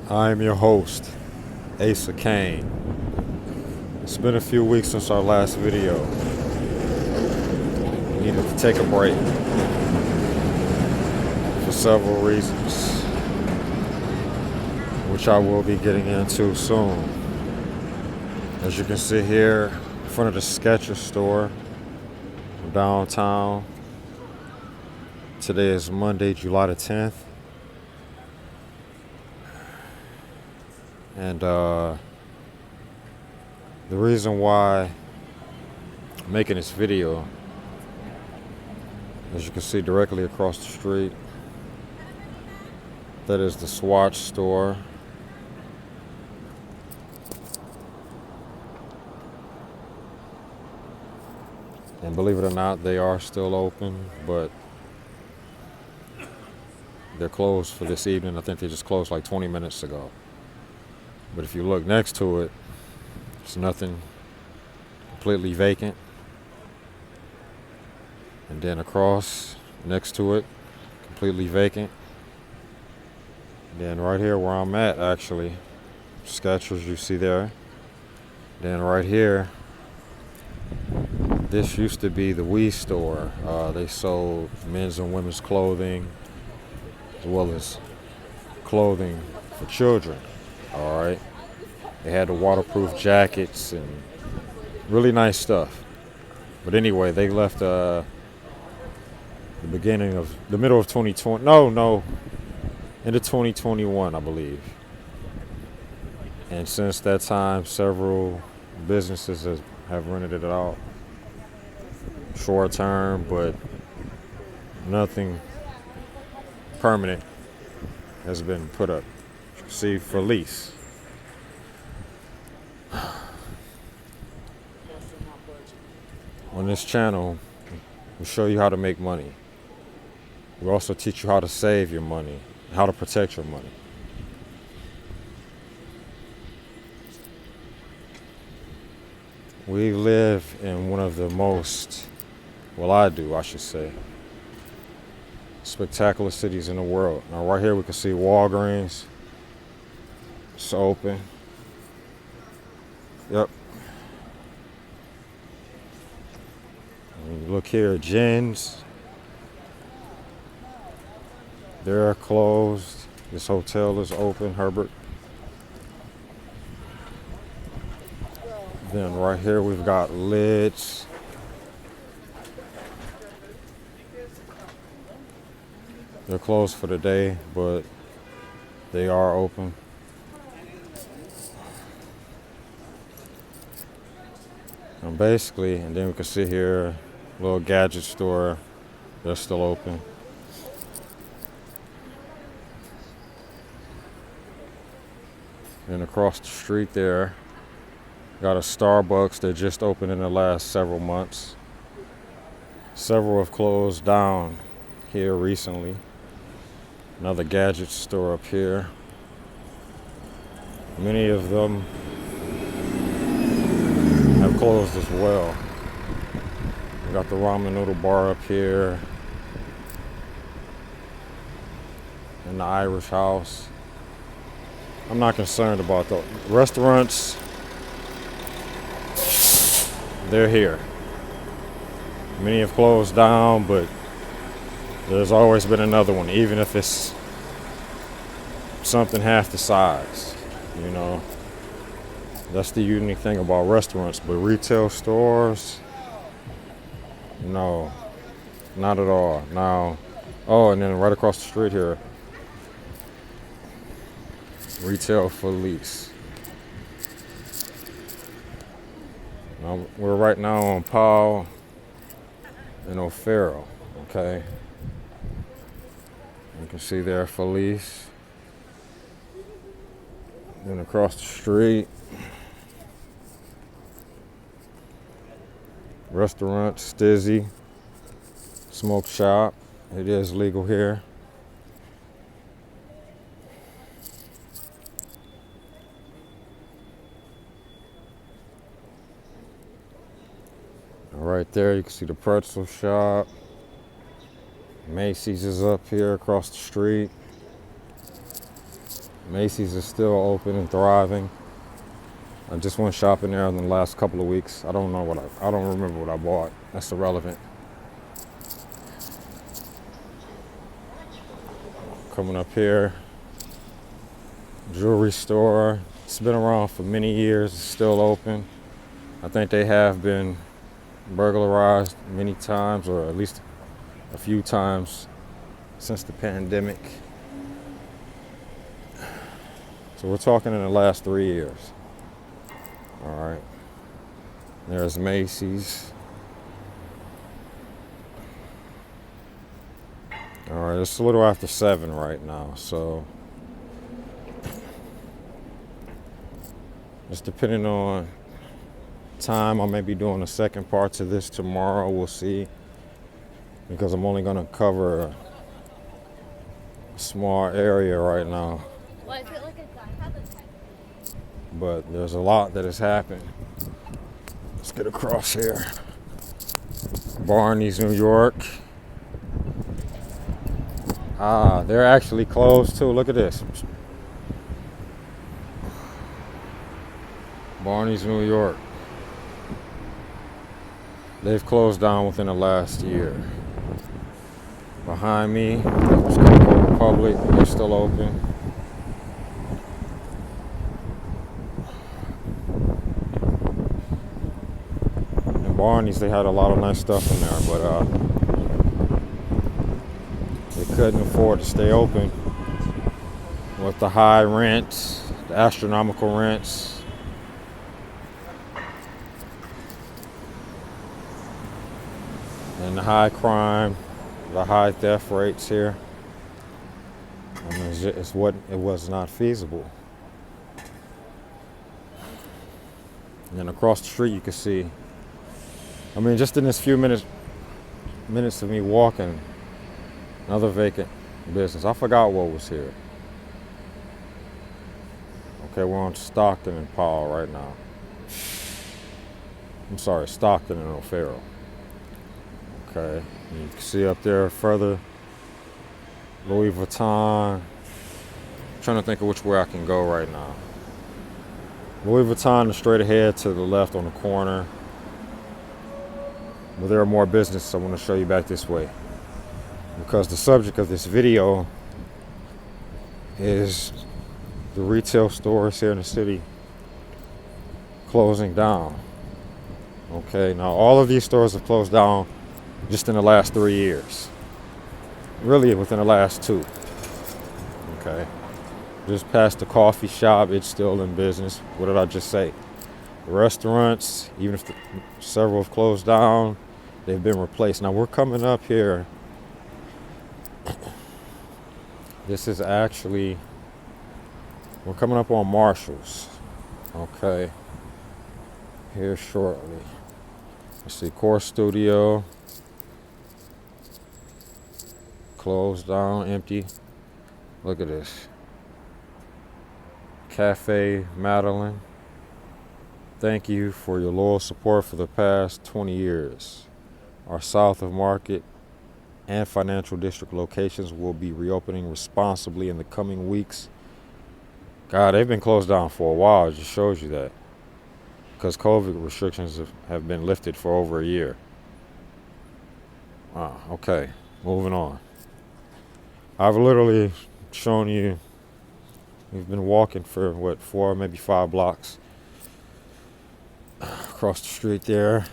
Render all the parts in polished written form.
I am your host, Asa Kane. It's been a few weeks since our last video. I needed to take a break for several reasons, which I will be getting into soon. As you can see here in front of the Skechers store downtown. Today is Monday, July the 10th. And the reason why I'm making this video, as you can see directly across the street, that is the Swatch store. And believe it or not, they are still open, but they're closed for this evening. I think they just closed like 20 minutes ago. But if you look next to it, it's nothing, completely vacant. And then across next to it, completely vacant. Then right here where I'm at, actually, Skechers you see there. Then right here, this used to be the Wii store. They sold men's and women's clothing, as well as clothing for children. All right. They had the waterproof jackets and really nice stuff. But anyway, they left the middle of 2020. Into 2021, I believe. And since that time, several businesses have rented it out. Short term, but nothing permanent has been put up. See, for lease. On this channel, we show you how to make money. We also teach you how to save your money, how to protect your money. We live in one of the most, I should say, spectacular cities in the world. Now right here we can see Walgreens. It's open. Yep. And look here, Jen's. They're closed. This hotel is open, Herbert. Then right here we've got Lids. They're closed for the day, but they are open. And basically, and then we can see here, little gadget store, they're still open. And across the street there, got a Starbucks that just opened in the last several months. Several have closed down here recently. Another gadget store up here. Many of them have closed as well. We got the ramen noodle bar up here. And the Irish house. I'm not concerned about the restaurants. They're here. Many have closed down, but there's always been another one, even if it's something half the size, you know. That's the unique thing about restaurants, but retail stores, no, not at all. Now, and then right across the street here, retail for lease. Now, we're right now on Powell and O'Farrell, okay? You can see there for lease. Then across the street, restaurant, Stizzy, smoke shop. It is legal here. Right there, you can see the pretzel shop. Macy's is up here across the street. Macy's is still open and thriving. I just went shopping there in the last couple of weeks. I don't remember what I bought. That's irrelevant. Coming up here, jewelry store. It's been around for many years. It's still open. I think they have been burglarized many times, or at least a few times since the pandemic. So we're talking in the last 3 years. All right. There's Macy's. All right, it's a little after 7 right now, so just depending on time, I may be doing the second part to this tomorrow. We'll see, because I'm only going to cover a small area right now. But there's a lot that has happened. Let's get across here. Barney's, New York. They're actually closed too. Look at this. Barney's, New York. They've closed down within the last year. Behind me, it's Coco Republic. They're still open. And Barney's, they had a lot of nice stuff in there, but they couldn't afford to stay open with the high rents, the astronomical rents. And the high crime, the high theft rates here. And it was not feasible. And then across the street you can see, I mean, just in this few minutes of me walking, another vacant business. I forgot what was here. Okay, we're on Stockton and Powell right now. I'm sorry, Stockton and O'Farrell. Okay, you can see up there further, Louis Vuitton. I'm trying to think of which way I can go right now. Louis Vuitton is straight ahead to the left on the corner. But there are more businesses I want to show you back this way, because the subject of this video is the retail stores here in the city closing down. Okay, now all of these stores have closed down just in the last 3 years. Really within the last 2. Okay. Just past the coffee shop, it's still in business. What did I just say? The restaurants, even if several have closed down, they've been replaced. Now we're coming up here. This is actually, we're coming up on Marshall's. Okay. Here shortly. Let's see, Core Studio. Closed down, empty. Look at this. Cafe Madeline. Thank you for your loyal support for the past 20 years. Our South of Market and Financial District locations will be reopening responsibly in the coming weeks. God, they've been closed down for a while. It just shows you that, because COVID restrictions have been lifted for over a year. Okay, moving on. I've literally shown you, we've been walking for 4, maybe 5 blocks across the street there.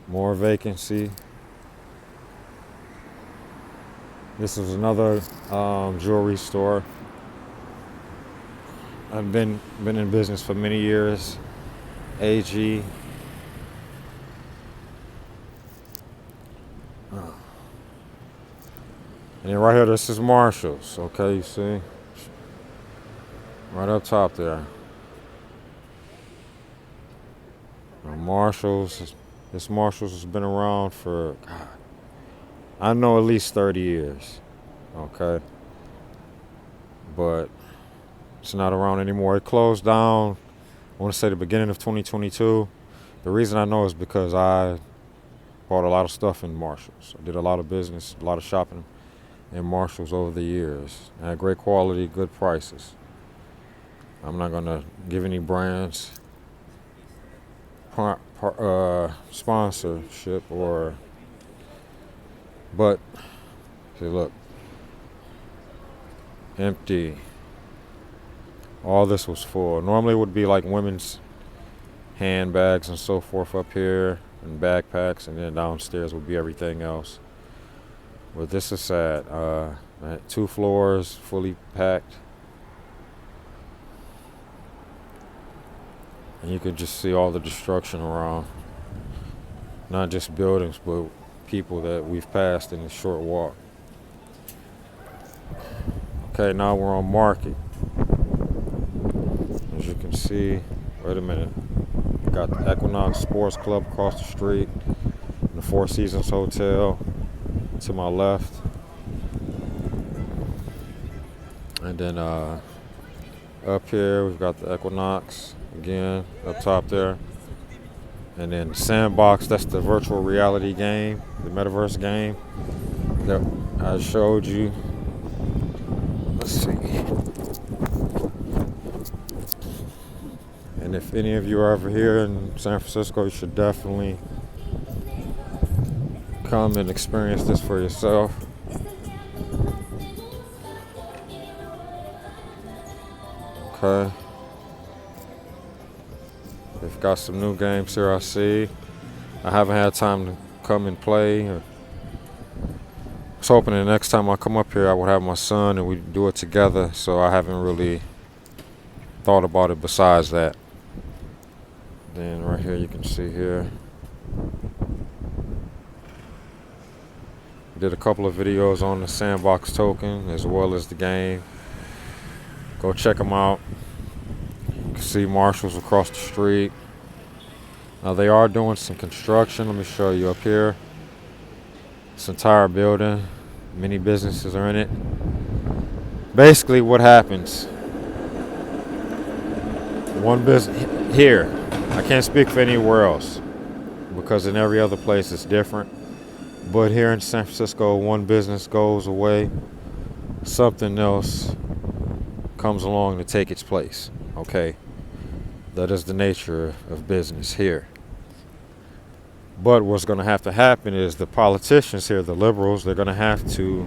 More vacancy. This is another jewelry store. I've been in business for many years. AG. And then right here, this is Marshall's. Okay, you see? Right up top there. Now Marshall's, this Marshall's has been around for, God, I know at least 30 years. Okay? But it's not around anymore. It closed down, I want to say the beginning of 2022. The reason I know is because I bought a lot of stuff in Marshall's. I did a lot of business, a lot of shopping and Marshalls over the years. I had great quality, good prices. I'm not gonna give any brands sponsorship but see, look, empty. All this was full. Normally it would be like women's handbags and so forth up here, and backpacks, and then downstairs would be everything else. But this is sad. I had 2 floors fully packed, and you could just see all the destruction around. Not just buildings, but people that we've passed in a short walk. Okay, now we're on Market. As you can see, wait a minute. Got the Equinox Sports Club across the street, and the Four Seasons Hotel to my left. And then up here we've got the Equinox again up top there. And then Sandbox, that's the virtual reality game, the metaverse game that I showed you. Let's see. And if any of you are ever here in San Francisco, you should definitely come and experience this for yourself. Okay. They've got some new games here, I see. I haven't had time to come and play. I was hoping the next time I come up here I would have my son and we'd do it together, so I haven't really thought about it besides that. Then right here you can see here. Did a couple of videos on the Sandbox token as well as the game. Go check them out. You can see Marshalls across the street. Now they are doing some construction. Let me show you up here. This entire building, many businesses are in it. Basically what happens, one business here, I can't speak for anywhere else because in every other place it's different. But here in San Francisco, one business goes away, something else comes along to take its place. Okay, that is the nature of business here. But what's going to have to happen is the politicians here, the liberals, they're going to have to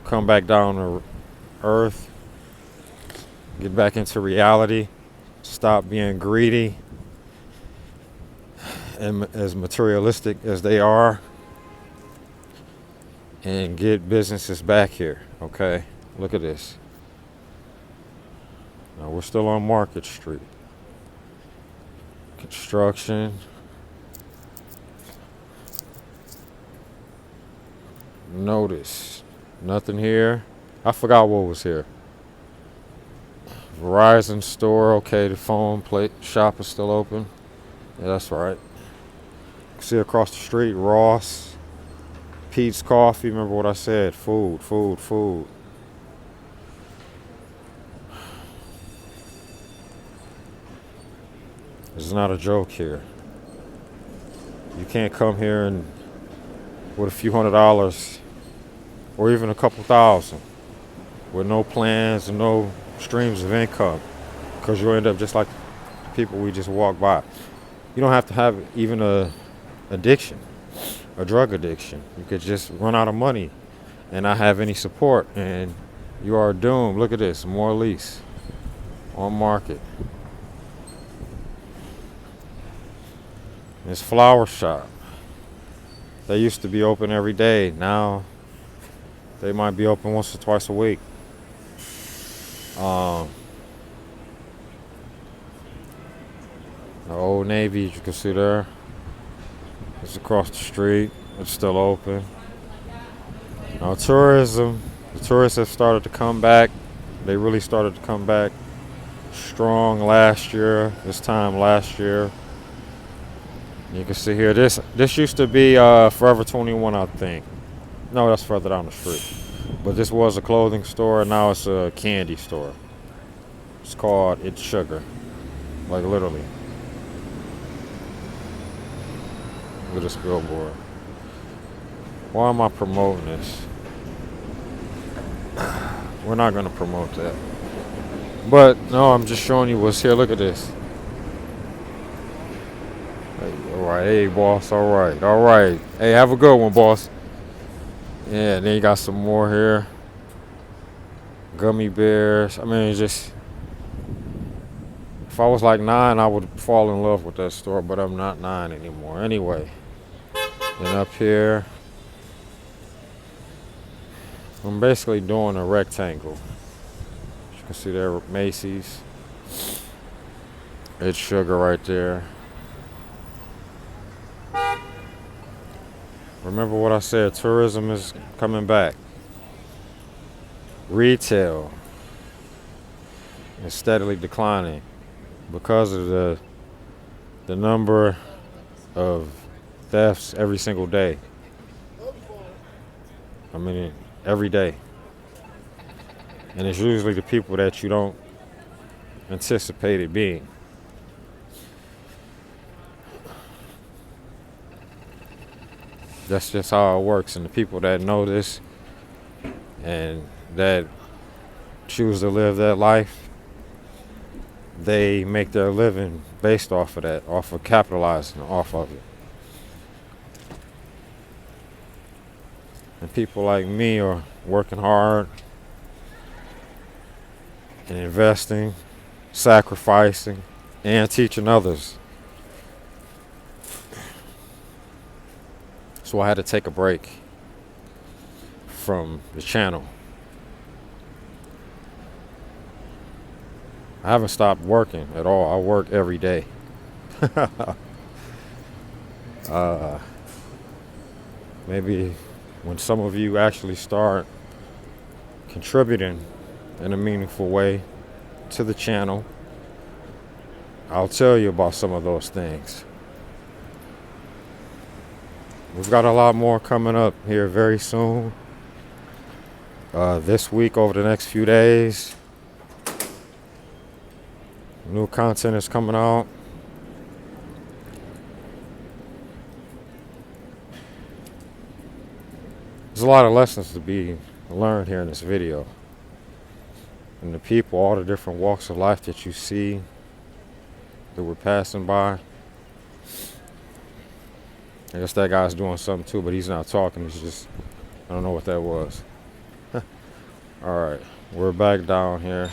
come back down to earth, get back into reality, stop being greedy and as materialistic as they are, and get businesses back here. Okay, look at this. Now we're still on Market Street. Construction. Notice nothing here. I forgot what was here. Verizon store. Okay, the phone plate shop is still open. Yeah, that's right. See across the street, Ross, Pete's Coffee. Remember what I said? Food, food, food. This is not a joke here. You can't come here and with a few $100s or even a couple thousand with no plans and no streams of income, because you'll end up just like the people we just walked by. You don't have to have even a addiction, a drug addiction. You could just run out of money and not have any support, and you are doomed. Look at this, more lease on Market. This flower shop, they used to be open every day. Now they might be open once or twice a week. The Old Navy, you can see there, it's across the street. It's still open. Now tourism, the tourists have started to come back. They really started to come back strong last year, this time last year. You can see here, this used to be Forever 21, I think. No, that's further down the street. But this was a clothing store, and now it's a candy store. It's called It's Sugar, like literally. Look at this billboard. Why am I promoting this? We're not gonna promote that. But no, I'm just showing you what's here. Look at this. Hey, all right, hey boss. All right, all right. Hey, have a good one, boss. Yeah, then you got some more here. Gummy bears. I mean, just if I was like 9, I would fall in love with that store. But I'm not 9 anymore. Anyway, and up here, I'm basically doing a rectangle. As you can see there, Macy's. It's sugar right there. Remember what I said, tourism is coming back. Retail is steadily declining because of the number of thefts every single day. I mean, every day. And it's usually the people that you don't anticipate it being. That's just how it works. And the people that know this and that choose to live that life, they make their living based off of that, off of capitalizing off of it. And people like me are working hard and investing, sacrificing, and teaching others. So I had to take a break from the channel. I haven't stopped working at all. I work every day. Maybe when some of you actually start contributing in a meaningful way to the channel, I'll tell you about some of those things. We've got a lot more coming up here very soon. This week, over the next few days, new content is coming out. There's a lot of lessons to be learned here in this video. And the people, all the different walks of life that you see that we're passing by. I guess that guy's doing something too, but he's not talking. He's just, I don't know what that was. All right, we're back down here.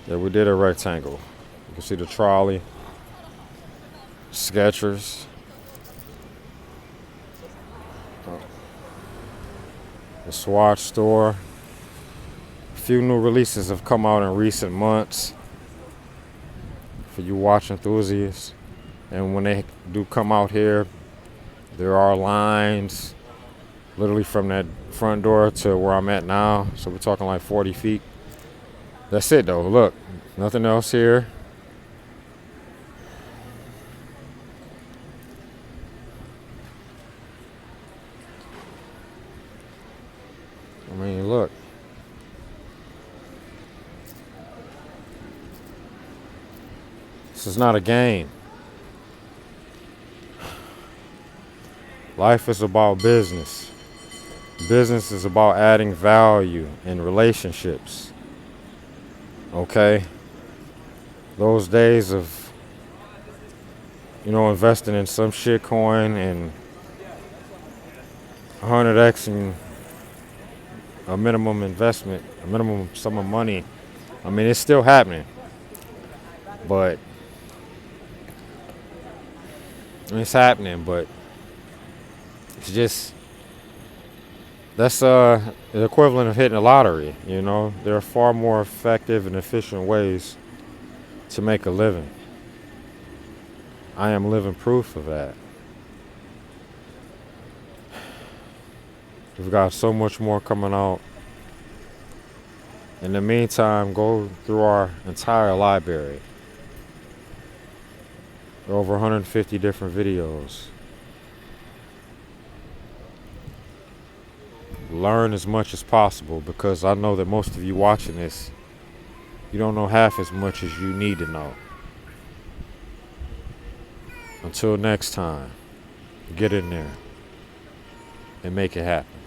Yeah, we did a rectangle. You can see the trolley, Skechers. The Swatch store. A few new releases have come out in recent months for you watch enthusiasts. And when they do come out here, there are lines literally from that front door to where I'm at now. So we're talking like 40 feet. That's it though. Look, nothing else here. I mean, look. This is not a game. Life is about business. Business is about adding value in relationships. Okay? Those days of, investing in some shit coin and 100x a minimum investment, a minimum sum of money. I mean, it's still happening. But it's happening, but it's just, that's the equivalent of hitting a lottery, There are far more effective and efficient ways to make a living. I am living proof of that. We've got so much more coming out. In the meantime, go through our entire library. There are over 150 different videos. Learn as much as possible, because I know that most of you watching this, you don't know half as much as you need to know. Until next time, get in there and make it happen.